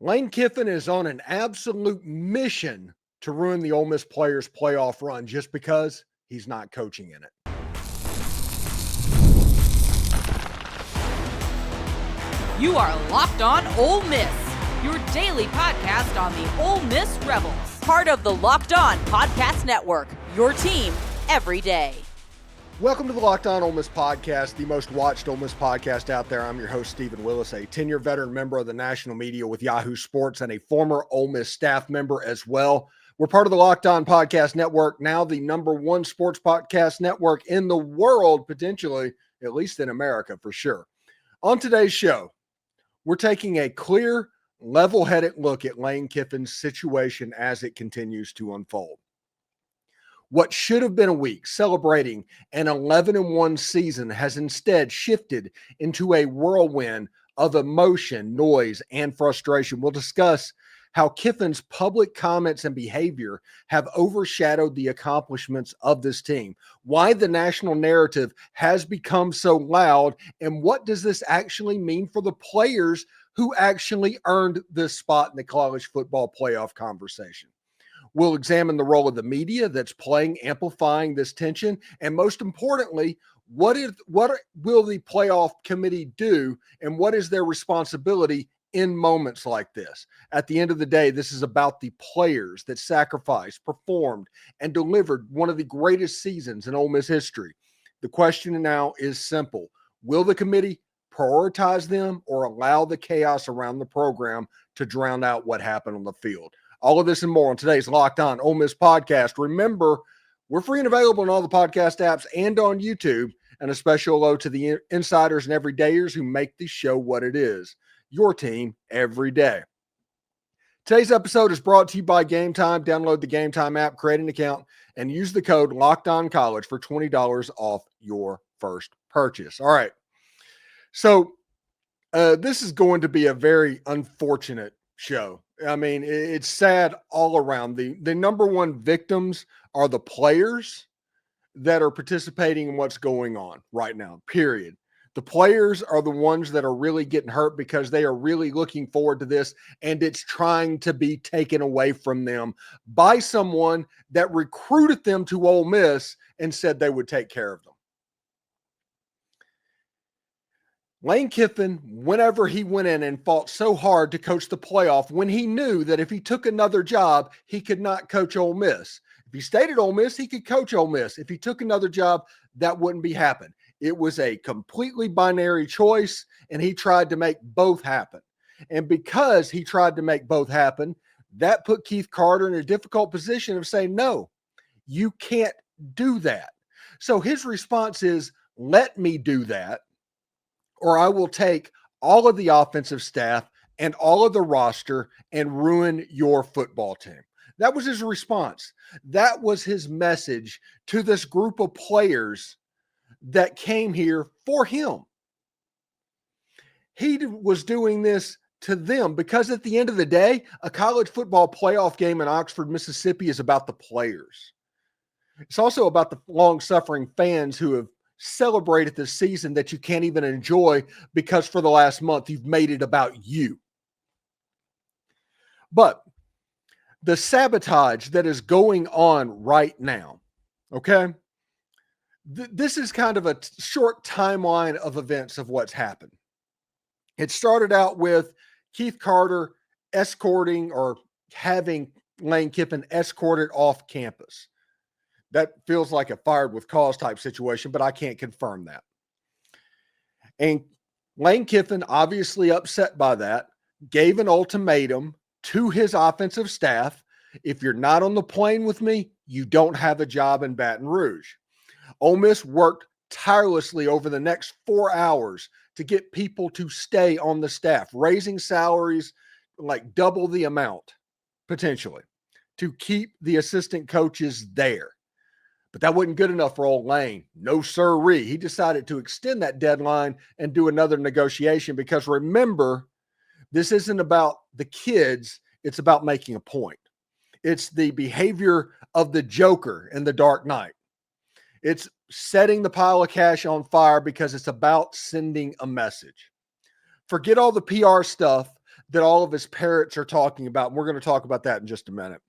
Lane Kiffin is on an absolute mission to ruin the Ole Miss players' playoff run just because he's not coaching in it. You are Locked On Ole Miss, your daily podcast on the Ole Miss Rebels. Part of the Locked On Podcast Network, your team every day. Welcome to the Locked On Ole Miss podcast, the most watched Ole Miss podcast out there. I'm your host, Stephen Willis, a 10-year veteran member of the national media with Yahoo Sports and a former Ole Miss staff member as well. We're part of the Locked On Podcast Network, now the number one sports podcast network in the world, potentially, at least in America for sure. On today's show, we're taking a clear, level-headed look at Lane Kiffin's situation as it continues to unfold. What should have been a week celebrating an 11-1 season has instead shifted into a whirlwind of emotion, noise, and frustration. We'll discuss how Kiffin's public comments and behavior have overshadowed the accomplishments of this team, why the national narrative has become so loud, and what does this actually mean for the players who actually earned this spot in the college football playoff conversation. We'll examine the role of the media that's amplifying this tension, and most importantly, what will the playoff committee do, and what is their responsibility in moments like this? At the end of the day, this is about the players that sacrificed, performed, and delivered one of the greatest seasons in Ole Miss history. The question now is simple. Will the committee prioritize them or allow the chaos around the program to drown out what happened on the field? All of this and more on today's Locked On Ole Miss podcast. Remember, we're free and available on all the podcast apps and on YouTube. And a special hello to the insiders and everydayers who make the show what it is. Your team every day. Today's episode is brought to you by Game Time. Download the Game Time app, create an account, and use the code LOCKEDONCollege for $20 off your first purchase. All right. So this is going to be a very unfortunate show. I mean, it's sad all around. The number one victims are the players that are participating in what's going on right now, period. The players are the ones that are really getting hurt because they are really looking forward to this, and it's trying to be taken away from them by someone that recruited them to Ole Miss and said they would take care of them. Lane Kiffin, whenever he went in and fought so hard to coach the playoff, when he knew that if he took another job, he could not coach Ole Miss. If he stayed at Ole Miss, he could coach Ole Miss. If he took another job, that wouldn't be happen. It was a completely binary choice, and he tried to make both happen. And because he tried to make both happen, that put Keith Carter in a difficult position of saying, no, you can't do that. So his response is, let me do that, or I will take all of the offensive staff and all of the roster and ruin your football team. That was his response. That was his message to this group of players that came here for him. He was doing this to them because at the end of the day, a college football playoff game in Oxford, Mississippi is about the players. It's also about the long-suffering fans who have celebrated this season that you can't even enjoy because for the last month you've made it about you. But the sabotage that is going on right now, okay? This is kind of a short timeline of events of what's happened. It started out with Keith Carter escorting or having Lane Kiffin escorted off campus. That feels like a fired with cause type situation, but I can't confirm that. And Lane Kiffin, obviously upset by that, gave an ultimatum to his offensive staff. If you're not on the plane with me, you don't have a job in Baton Rouge. Ole Miss worked tirelessly over the next 4 hours to get people to stay on the staff, raising salaries like double the amount, potentially, to keep the assistant coaches there. But that wasn't good enough for old Lane. No sirree. He decided to extend that deadline and do another negotiation because remember, this isn't about the kids. It's about making a point. It's the behavior of the Joker in The Dark Knight. It's setting the pile of cash on fire because it's about sending a message. Forget all the PR stuff that all of his parents are talking about. And we're going to talk about that in just a minute.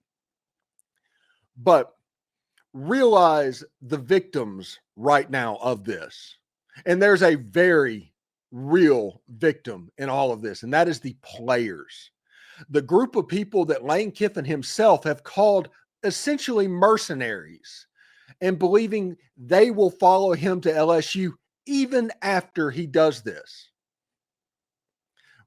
But realize the victims right now of this. And there's a very real victim in all of this, and that is the players. The group of people that Lane Kiffin himself have called essentially mercenaries, and believing they will follow him to LSU even after he does this.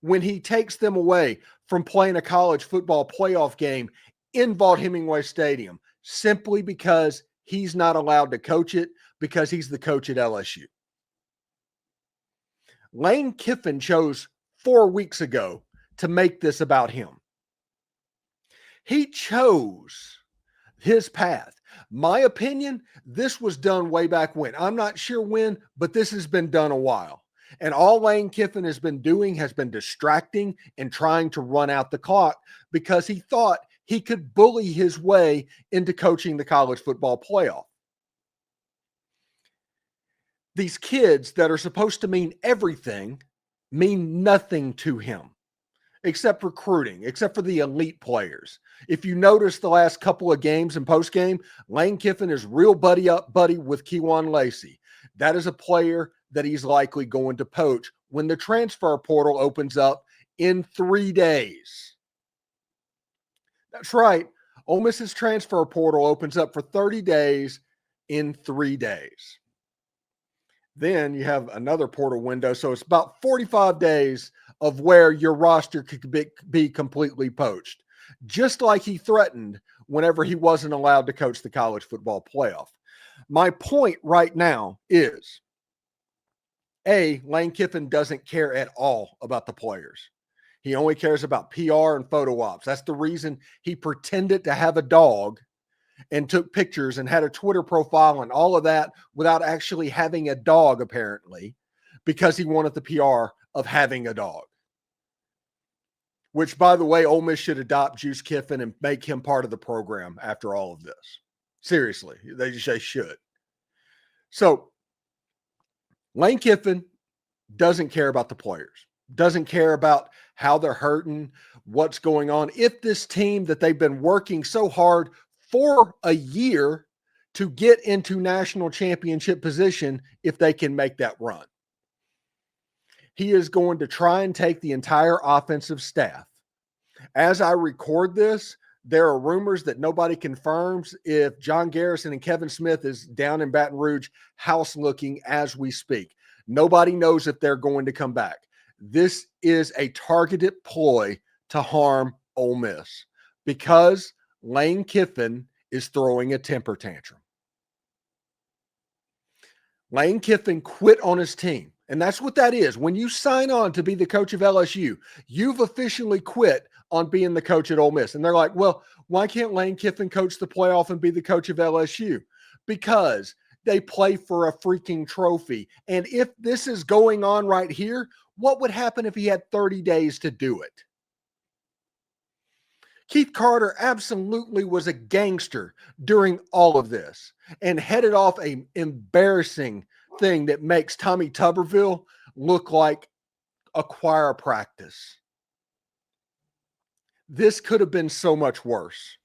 When he takes them away from playing a college football playoff game in Vaught-Hemingway Stadium, simply because he's not allowed to coach it because he's the coach at LSU. Lane Kiffin chose 4 weeks ago to make this about him. He chose his path. My opinion, this was done way back when. I'm not sure when, but this has been done a while. And all Lane Kiffin has been doing has been distracting and trying to run out the clock because he thought he could bully his way into coaching the college football playoff. These kids that are supposed to mean everything mean nothing to him except recruiting, except for the elite players. If you notice the last couple of games and post-game, Lane Kiffin is real buddy with Kewan Lacy. That is a player that he's likely going to poach when the transfer portal opens up in 3 days. That's right. Ole Miss's transfer portal opens up for 30 days in 3 days. Then you have another portal window. So it's about 45 days of where your roster could be completely poached, just like he threatened whenever he wasn't allowed to coach the college football playoff. My point right now is, A, Lane Kiffin doesn't care at all about the players. He only cares about PR and photo ops. That's the reason he pretended to have a dog and took pictures and had a Twitter profile and all of that without actually having a dog, apparently, because he wanted the PR of having a dog. Which, by the way, Ole Miss should adopt Juice Kiffin and make him part of the program after all of this. Seriously, they should. So, Lane Kiffin doesn't care about the players, doesn't care about how they're hurting, what's going on. If this team that they've been working so hard for a year to get into national championship position, if they can make that run. He is going to try and take the entire offensive staff. As I record this, there are rumors that nobody confirms if John Garrison and Kevin Smith is down in Baton Rouge house looking as we speak. Nobody knows if they're going to come back. This is a targeted ploy to harm Ole Miss because Lane Kiffin is throwing a temper tantrum. Lane Kiffin quit on his team. And that's what that is. When you sign on to be the coach of LSU, you've officially quit on being the coach at Ole Miss. And they're like, well, why can't Lane Kiffin coach the playoff and be the coach of LSU? Because they play for a freaking trophy. And if this is going on right here, what would happen if he had 30 days to do it? Keith Carter absolutely was a gangster during all of this and headed off an embarrassing thing that makes Tommy Tuberville look like a choir practice. This could have been so much worse.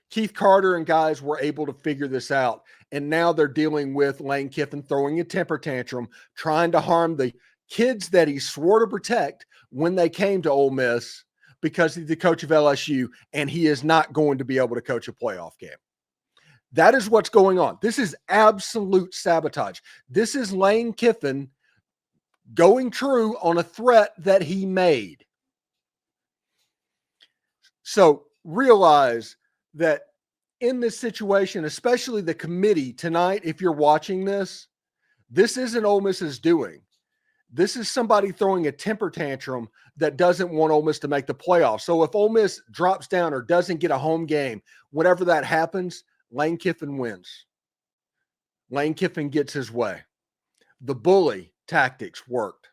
Keith Carter and guys were able to figure this out, and now they're dealing with Lane Kiffin throwing a temper tantrum, trying to harm the kids that he swore to protect when they came to Ole Miss because he's the coach of LSU, and he is not going to be able to coach a playoff game. That is what's going on. This is absolute sabotage. This is Lane Kiffin going true on a threat that he made. So realize that in this situation, especially the committee tonight, if you're watching this, this isn't Ole Miss's doing. This is somebody throwing a temper tantrum that doesn't want Ole Miss to make the playoffs. So if Ole Miss drops down or doesn't get a home game, whenever that happens, Lane Kiffin wins. Lane Kiffin gets his way. The bully tactics worked.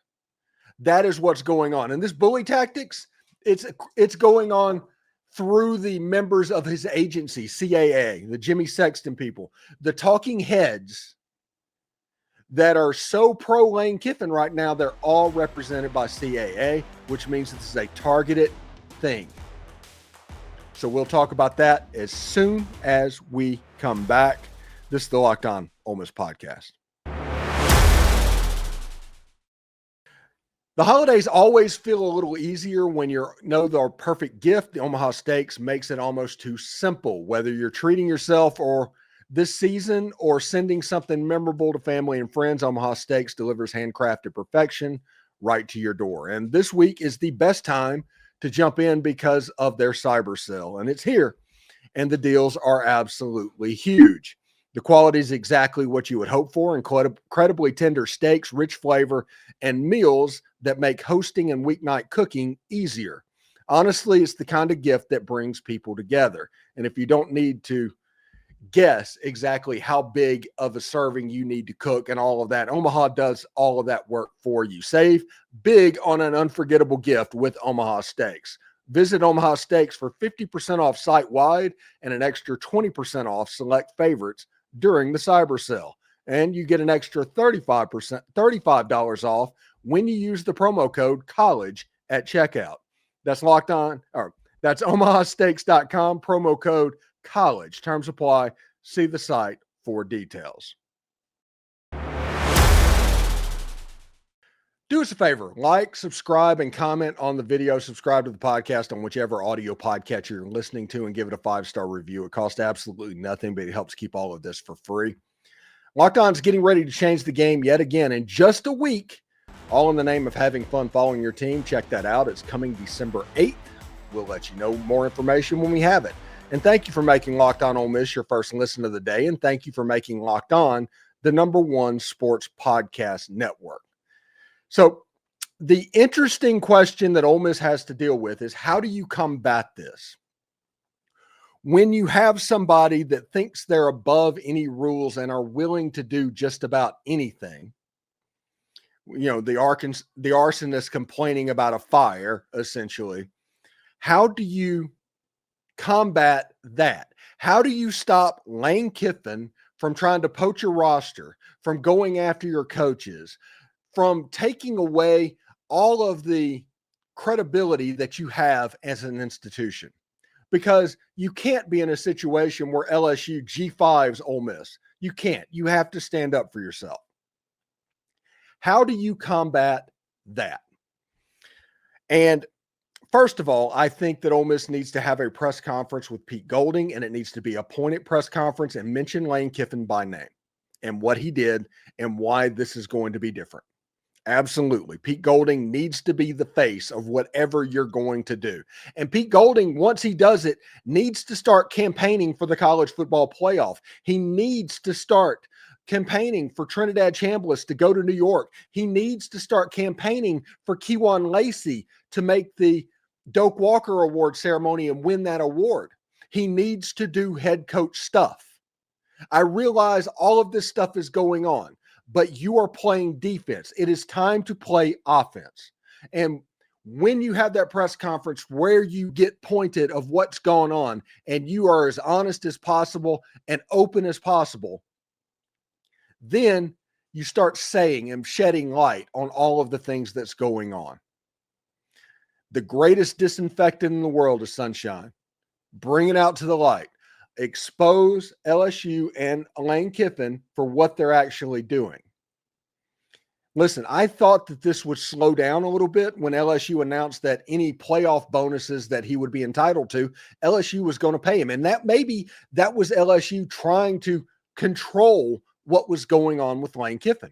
That is what's going on. And this bully tactics, it's going on through the members of his agency, CAA, the Jimmy Sexton people, the talking heads that are so pro Lane Kiffin right now, they're all represented by CAA, which means this is a targeted thing. So we'll talk about that as soon as we come back. This is the Locked On Ole Miss podcast. The holidays always feel a little easier when you know the perfect gift. The Omaha Steaks makes it almost too simple. Whether you're treating yourself or this season or sending something memorable to family and friends, Omaha Steaks delivers handcrafted perfection right to your door. And this week is the best time to jump in because of their cyber sale. And it's here. And the deals are absolutely huge. The quality is exactly what you would hope for. Incredibly tender steaks, rich flavor, and meals that make hosting and weeknight cooking easier. Honestly, it's the kind of gift that brings people together. And if you don't need to guess exactly how big of a serving you need to cook and all of that, Omaha does all of that work for you. Save big on an unforgettable gift with Omaha Steaks. Visit Omaha Steaks for 50% off site-wide and an extra 20% off select favorites during the cyber sale. And you get an extra $35 off when you use the promo code COLLEGE at checkout. That's locked on, or that's omahasteaks.com, promo code COLLEGE. Terms apply. See the site for details. Do us a favor, like, subscribe, and comment on the video. Subscribe to the podcast on whichever audio podcatcher you're listening to and give it a 5-star review. It costs absolutely nothing, but it helps keep all of this for free. Locked On's getting ready to change the game yet again in just a week, all in the name of having fun following your team. Check that out. It's coming December 8th. We'll let you know more information when we have it. And thank you for making Locked On Ole Miss your first listen of the day, and thank you for making Locked On the #1 sports podcast network. So the interesting question that Ole Miss has to deal with is, how do you combat this? When you have somebody that thinks they're above any rules and are willing to do just about anything, the arsonist complaining about a fire, essentially, how do you combat that? How do you stop Lane Kiffin from trying to poach your roster, from going after your coaches, from taking away all of the credibility that you have as an institution? Because you can't be in a situation where LSU G5's Ole Miss. You can't. You have to stand up for yourself. How do you combat that? And first of all, I think that Ole Miss needs to have a press conference with Pete Golding, and it needs to be a pointed press conference and mention Lane Kiffin by name and what he did and why this is going to be different. Absolutely. Pete Golding needs to be the face of whatever you're going to do. And Pete Golding, once he does it, needs to start campaigning for the college football playoff. He needs to start campaigning for Trinidad Chambliss to go to New York. He needs to start campaigning for Kewan Lacy to make the Doak Walker Award ceremony and win that award. He needs to do head coach stuff. I realize all of this stuff is going on, but you are playing defense. It is time to play offense. And when you have that press conference where you get pointed of what's going on and you are as honest as possible and open as possible, then you start saying and shedding light on all of the things that's going on. The greatest disinfectant in the world is sunshine. Bring it out to the light. Expose LSU and Lane Kiffin for what they're actually doing. Listen, I thought that this would slow down a little bit when LSU announced that any playoff bonuses that he would be entitled to, LSU was going to pay him. And that was LSU trying to control what was going on with Lane Kiffin.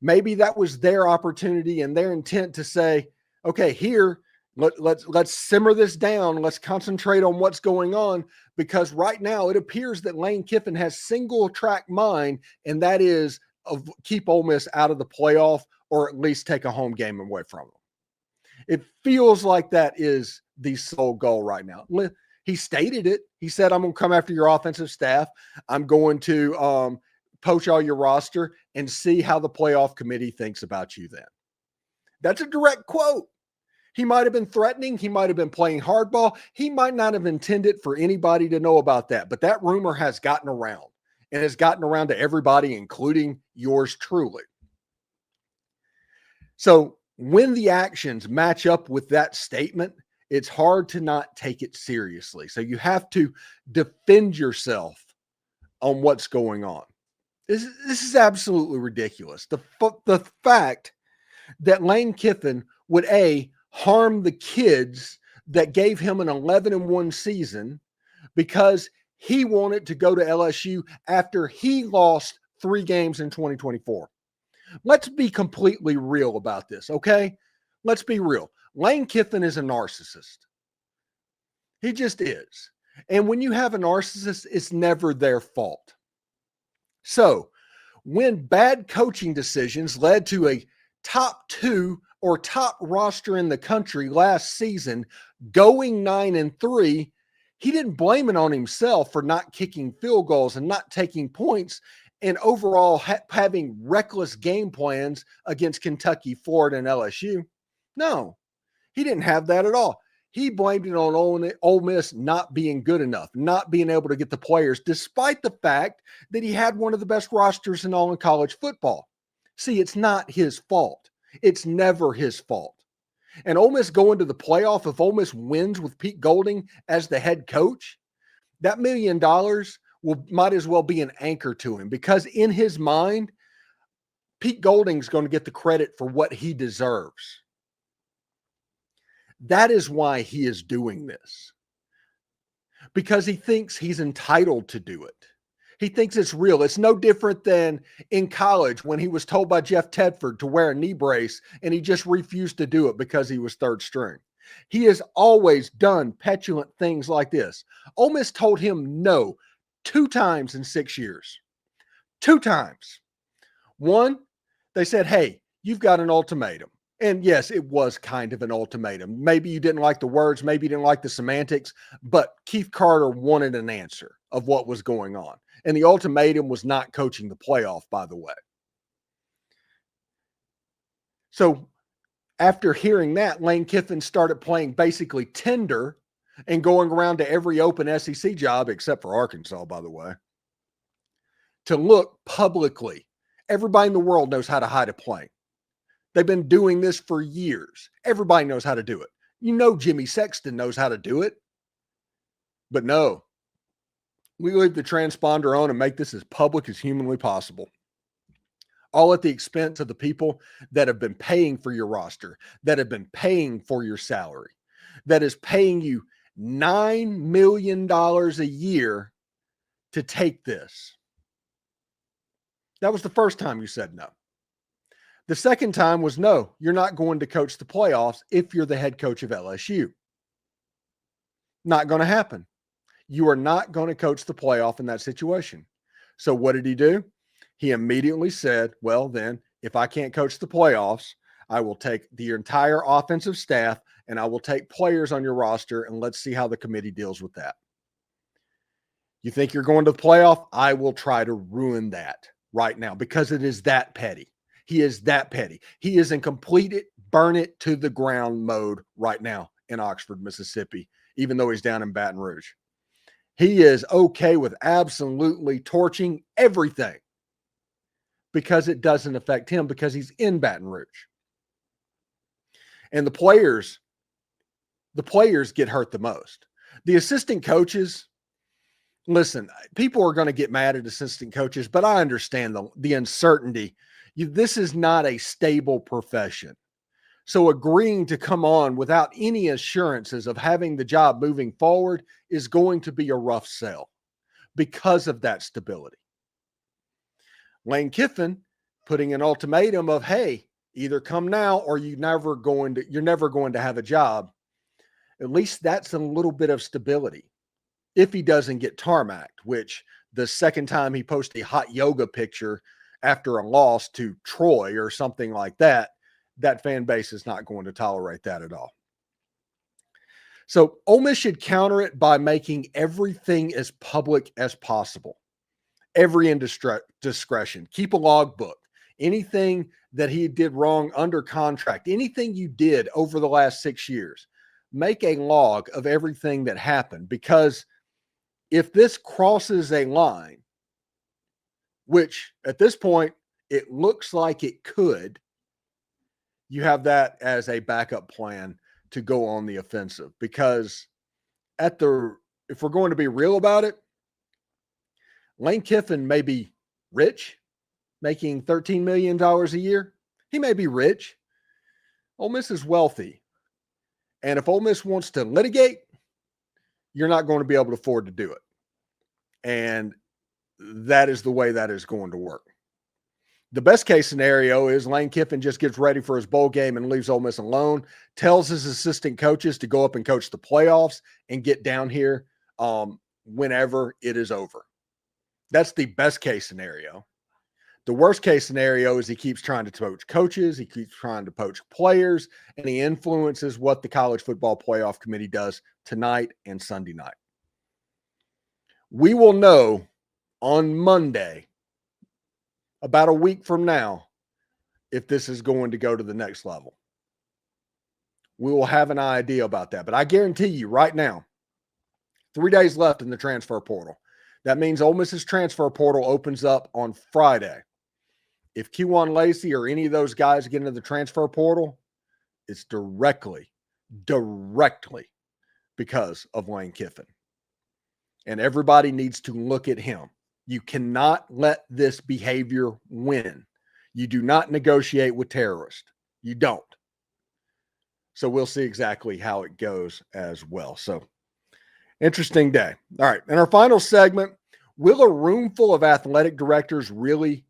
Maybe that was their opportunity and their intent to say, okay, here, let's simmer this down. Let's concentrate on what's going on, because right now it appears that Lane Kiffin has single track mind, and that is keep Ole Miss out of the playoff or at least take a home game away from them. It feels like that is the sole goal right now. He stated it. He said, I'm going to come after your offensive staff. I'm going to poach all your roster and see how the playoff committee thinks about you then. That's a direct quote. He might have been threatening. He might have been playing hardball. He might not have intended for anybody to know about that, but that rumor has gotten around. and has gotten around to everybody, including yours truly. So when the actions match up with that statement, it's hard to not take it seriously. So you have to defend yourself on what's going on. This is absolutely ridiculous. The fact that Lane Kiffin would harm the kids that gave him an 11-1 season because he wanted to go to LSU after he lost 3 games in 2024. Let's be completely real about this, okay? Let's be real. Lane Kiffin is a narcissist. He just is. And when you have a narcissist, it's never their fault. So when bad coaching decisions led to a top 2 or top roster in the country last season going 9-3, he didn't blame it on himself for not kicking field goals and not taking points and overall having reckless game plans against Kentucky, Florida, and LSU. No, he didn't have that at all. He blamed it on Ole Miss not being good enough, not being able to get the players, despite the fact that he had one of the best rosters in all in college football. See, it's not his fault. It's never his fault. And Ole Miss going to the playoff, if Ole Miss wins with Pete Golding as the head coach, that $1 million might as well be an anchor to him, because in his mind, Pete Golding's going to get the credit for what he deserves. That is why he is doing this, because he thinks he's entitled to do it. He thinks it's real. It's no different than in college when he was told by Jeff Tedford to wear a knee brace and he just refused to do it because he was third string. He has always done petulant things like this. Ole Miss told him no 2 times in 6 years. 2 times. One, they said, hey, you've got an ultimatum. And yes, it was kind of an ultimatum. Maybe you didn't like the words, maybe you didn't like the semantics, but Keith Carter wanted an answer of what was going on. And the ultimatum was not coaching the playoff, by the way. So after hearing that, Lane Kiffin started playing basically tender and going around to every open SEC job, except for Arkansas, by the way, to look publicly. Everybody in the world knows how to hide a plane. They've been doing this for years. Everybody knows how to do it. You know Jimmy Sexton knows how to do it. But no, we leave the transponder on and make this as public as humanly possible. All at the expense of the people that have been paying for your roster, that have been paying for your salary, that is paying you $9 million a year to take this. That was the first time you said no. The second time was no, you're not going to coach the playoffs if you're the head coach of LSU. Not going to happen. You are not going to coach the playoff in that situation. So what did he do? He immediately said, well, then, if I can't coach the playoffs, I will take the entire offensive staff and I will take players on your roster, and let's see how the committee deals with that. You think you're going to the playoff? I will try to ruin that right now, because it is that petty. He is that petty. He is in complete burn it to the ground mode right now in Oxford, Mississippi, even though he's down in Baton Rouge. He is okay with absolutely torching everything because it doesn't affect him, because he's in Baton Rouge. And the players get hurt the most. The assistant coaches, listen, people are going to get mad at assistant coaches, but I understand the uncertainty. This is not a stable profession. So agreeing to come on without any assurances of having the job moving forward is going to be a rough sell because of that stability. Lane Kiffin putting an ultimatum of, hey, either come now or you're never going to have a job. At least that's a little bit of stability. If he doesn't get tarmacked, which the second time he posted a hot yoga picture after a loss to Troy or something like that, that fan base is not going to tolerate that at all. So Ole Miss should counter it by making everything as public as possible. Every indiscretion. Keep a logbook. Anything that he did wrong under contract, anything you did over the last 6 years, make a log of everything that happened, because if this crosses a line, which at this point, it looks like it could. You have that as a backup plan to go on the offensive, because if we're going to be real about it, Lane Kiffin may be rich, making $13 million a year. He may be rich. Ole Miss is wealthy. And if Ole Miss wants to litigate, you're not going to be able to afford to do it. And that is the way that is going to work. The best case scenario is Lane Kiffin just gets ready for his bowl game and leaves Ole Miss alone, tells his assistant coaches to go up and coach the playoffs and get down here whenever it is over. That's the best case scenario. The worst case scenario is he keeps trying to poach coaches, he keeps trying to poach players, and he influences what the College Football Playoff Committee does tonight and Sunday night. We will know on Monday, about a week from now, if this is going to go to the next level. We will have an idea about that. But I guarantee you right now, 3 days left in the transfer portal. That means Ole Miss's transfer portal opens up on Friday. If Kewan Lacy or any of those guys get into the transfer portal, it's directly because of Lane Kiffin. And everybody needs to look at him. You cannot let this behavior win. You do not negotiate with terrorists. You don't. So we'll see exactly how it goes as well. So interesting day. All right. In our final segment, will a room full of athletic directors really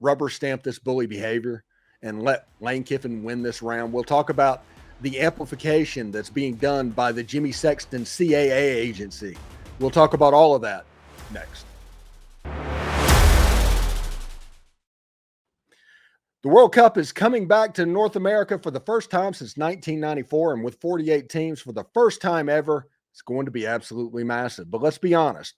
rubber stamp this bully behavior and let Lane Kiffin win this round? We'll talk about the amplification that's being done by the Jimmy Sexton CAA agency. We'll talk about all of that next. The World Cup is coming back to North America for the first time since 1994, and with 48 teams for the first time ever, it's going to be absolutely massive. But let's be honest,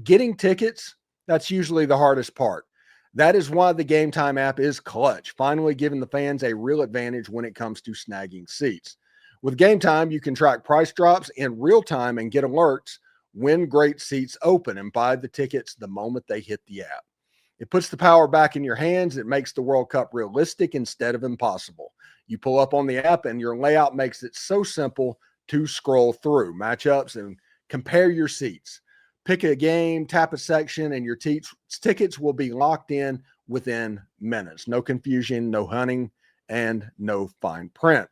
getting tickets, that's usually the hardest part. That is why the Game Time app is clutch, finally giving the fans a real advantage when it comes to snagging seats. With Game Time, you can track price drops in real time and get alerts when great seats open and buy the tickets the moment they hit the app. It puts the power back in your hands. It makes the World Cup realistic instead of impossible. You pull up on the app and your layout makes it so simple to scroll through matchups and compare your seats. Pick a game, tap a section, and your tickets will be locked in within minutes. No confusion, no hunting, and no fine print.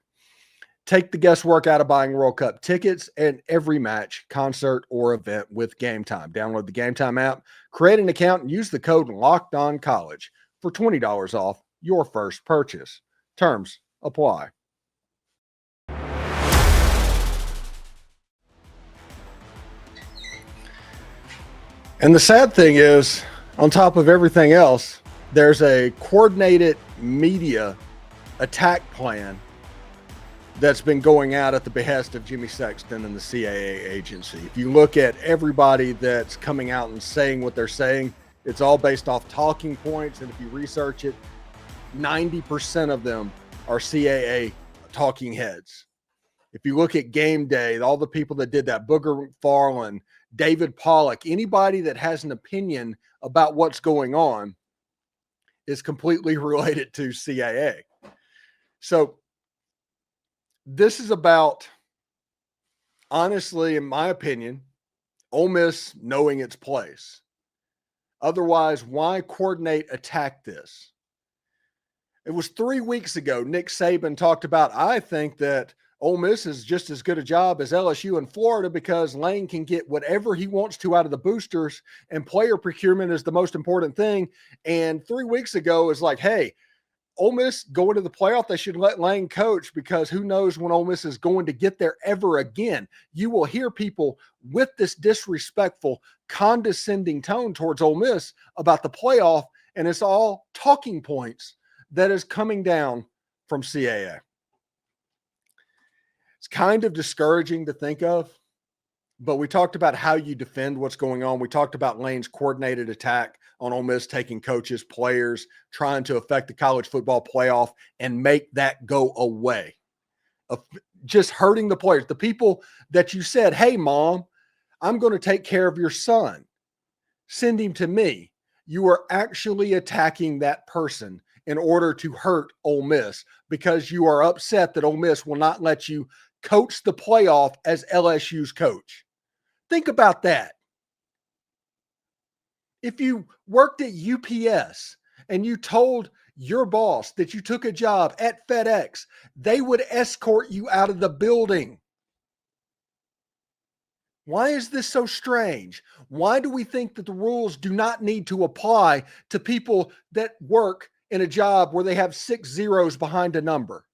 Take the guesswork out of buying World Cup tickets and every match, concert, or event with Game Time. Download the Game Time app, create an account, and use the code LOCKEDONCollege for $20 off your first purchase. Terms apply. And the sad thing is, on top of everything else, there's a coordinated media attack plan that's been going out at the behest of Jimmy Sexton and the CAA agency. If you look at everybody that's coming out and saying what they're saying, it's all based off talking points. And if you research it, 90% of them are CAA talking heads. If you look at game day, all the people that did that, Booger McFarland, David Pollock, anybody that has an opinion about what's going on is completely related to CAA. So this is about, honestly, in my opinion, Ole Miss knowing its place. Otherwise, why coordinate attack this? It was 3 weeks ago, Nick Saban talked about, I think that Ole Miss is just as good a job as LSU in Florida because Lane can get whatever he wants to out of the boosters, and player procurement is the most important thing. And 3 weeks ago is like, hey, Ole Miss going to the playoff, they should let Lane coach because who knows when Ole Miss is going to get there ever again. You will hear people with this disrespectful, condescending tone towards Ole Miss about the playoff, and it's all talking points that is coming down from CAA. It's kind of discouraging to think of, but we talked about how you defend what's going on. We talked about Lane's coordinated attack on Ole Miss, taking coaches, players, trying to affect the college football playoff and make that go away. Just hurting the players, the people that you said, hey, Mom, I'm going to take care of your son. Send him to me. you are actually attacking that person in order to hurt Ole Miss because you are upset that Ole Miss will not let you coach the playoff as LSU's coach. Think about that. If you worked at UPS and you told your boss that you took a job at FedEx, they would escort you out of the building. Why is this so strange? Why do we think that the rules do not need to apply to people that work in a job where they have 6 zeros behind a number?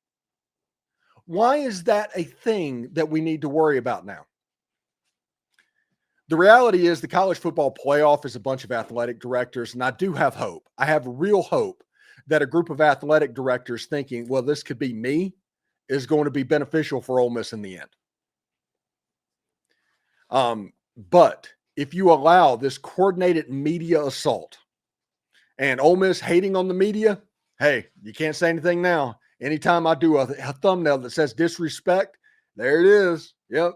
Why is that a thing that we need to worry about now? The reality is the college football playoff is a bunch of athletic directors, and I do have hope. I have real hope that a group of athletic directors thinking, well, this could be me, is going to be beneficial for Ole Miss in the end. But if you allow this coordinated media assault and Ole Miss hating on the media, hey, you can't say anything now. Anytime I do a thumbnail that says disrespect, there it is. Yep.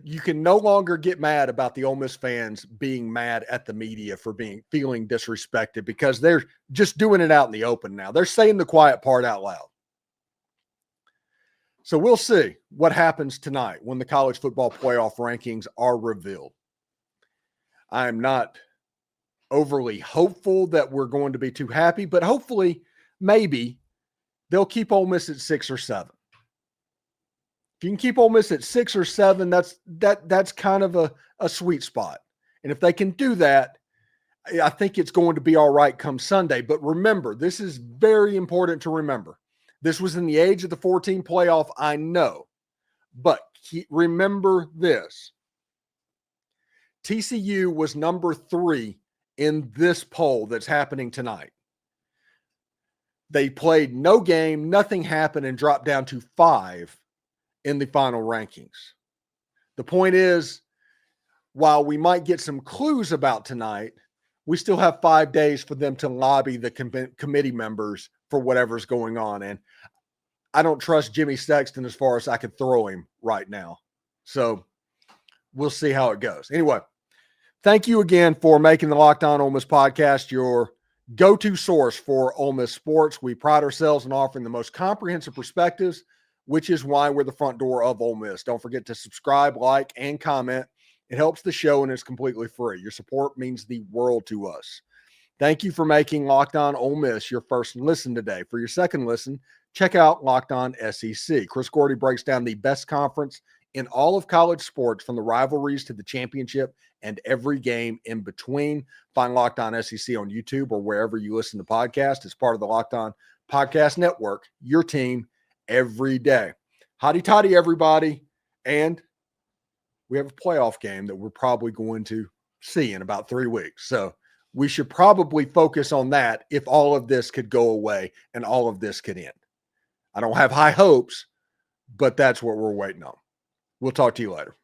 You can no longer get mad about the Ole Miss fans being mad at the media for feeling disrespected because they're just doing it out in the open now. They're saying the quiet part out loud. So we'll see what happens tonight when the college football playoff rankings are revealed. I'm not overly hopeful that we're going to be too happy, but hopefully, maybe they'll keep Ole Miss at 6 or 7. If you can keep Ole Miss at 6 or 7, that's kind of a sweet spot. And if they can do that, I think it's going to be all right come Sunday. But remember, this is very important to remember. This was in the age of the 14 playoff, I know. But remember this. TCU was number 3 in this poll that's happening tonight. They played no game, nothing happened, and dropped down to 5 in the final rankings. The point is, while we might get some clues about tonight, we still have 5 days for them to lobby the committee members for whatever's going on. And I don't trust Jimmy Sexton as far as I could throw him right now. So we'll see how it goes. Anyway, thank you again for making the Locked On Ole Miss podcast your go-to source for Ole Miss sports. We pride ourselves in offering the most comprehensive perspectives, which is why we're the front door of Ole Miss. Don't forget to subscribe, like, and comment. It helps the show, and it's completely free. Your support means the world to us. Thank you for making Locked On Ole Miss your first listen today. For your second listen, check out Locked On SEC. Chris Gordy breaks down the best conference in all of college sports, from the rivalries to the championship and every game in between. Find Locked On SEC on YouTube or wherever you listen to podcasts. It's part of the Locked On Podcast Network, your team every day. Hotty toddy, everybody. And we have a playoff game that we're probably going to see in about 3 weeks. So we should probably focus on that if all of this could go away and all of this could end. I don't have high hopes, but that's what we're waiting on. We'll talk to you later.